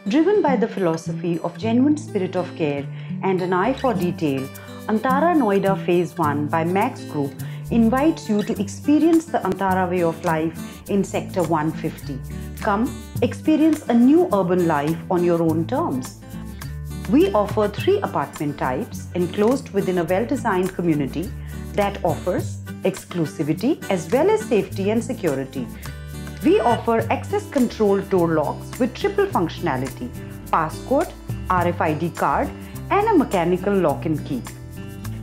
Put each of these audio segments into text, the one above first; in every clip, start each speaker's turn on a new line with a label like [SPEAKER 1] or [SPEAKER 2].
[SPEAKER 1] Driven by the philosophy of genuine spirit of care and an eye for detail, Antara Noida Phase 1 by Max Group invites you to experience the Antara way of life in Sector 150. Come, experience a new urban life on your own terms. We offer 3 apartment types enclosed within a well-designed community that offers exclusivity as well as safety and security. We offer access controlled door locks with triple functionality, passcode, RFID card and a mechanical lock and key.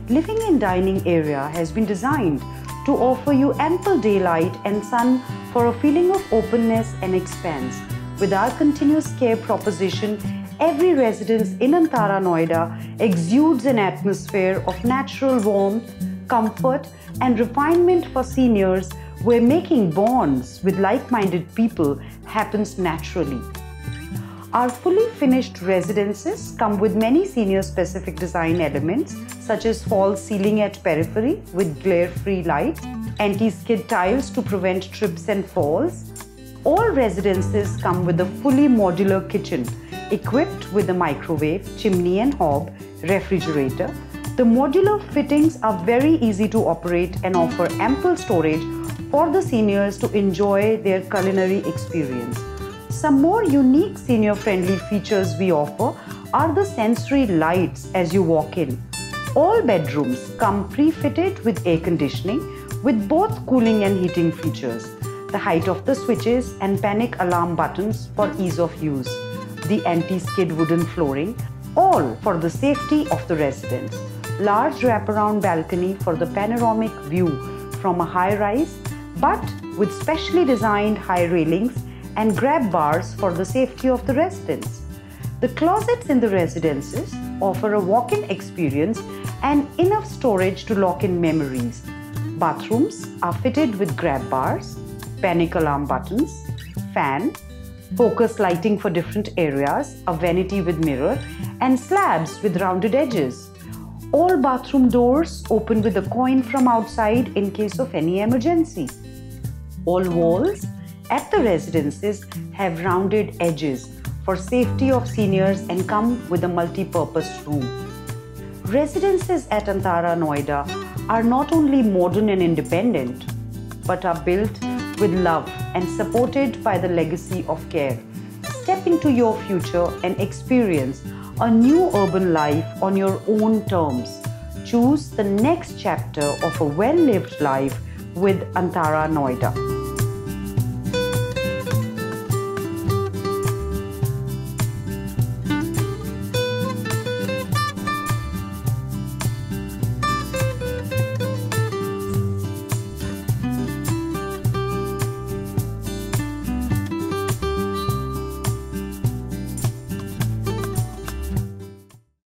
[SPEAKER 1] Living and dining area has been designed to offer you ample daylight and sun for a feeling of openness and expanse. With our continuous care proposition, every residence in Antara Noida exudes an atmosphere of natural warmth, comfort and refinement for seniors, where making bonds with like-minded people happens naturally. Our fully finished residences come with many senior-specific design elements such as false ceiling at periphery with glare-free lights, anti-skid tiles to prevent trips and falls. All residences come with a fully modular kitchen equipped with a microwave, chimney and hob, refrigerator. The modular fittings are very easy to operate and offer ample storage for the seniors to enjoy their culinary experience. Some more unique senior-friendly features we offer are the sensory lights as you walk in. All bedrooms come pre-fitted with air conditioning with both cooling and heating features, the height of the switches and panic alarm buttons for ease of use, the anti-skid wooden flooring, all for the safety of the residents. Large wraparound balcony for the panoramic view from a high-rise, but with specially designed high railings and grab bars for the safety of the residents. The closets in the residences offer a walk-in experience and enough storage to lock in memories. Bathrooms are fitted with grab bars, panic alarm buttons, fan, focus lighting for different areas, a vanity with mirror, and slabs with rounded edges. All bathroom doors open with a coin from outside in case of any emergency. All walls at the residences have rounded edges for safety of seniors and come with a multi-purpose room. Residences at Antara Noida are not only modern and independent, but are built with love and supported by the legacy of care. Step into your future and experience a new urban life on your own terms. Choose the next chapter of a well-lived life with Antara Noida.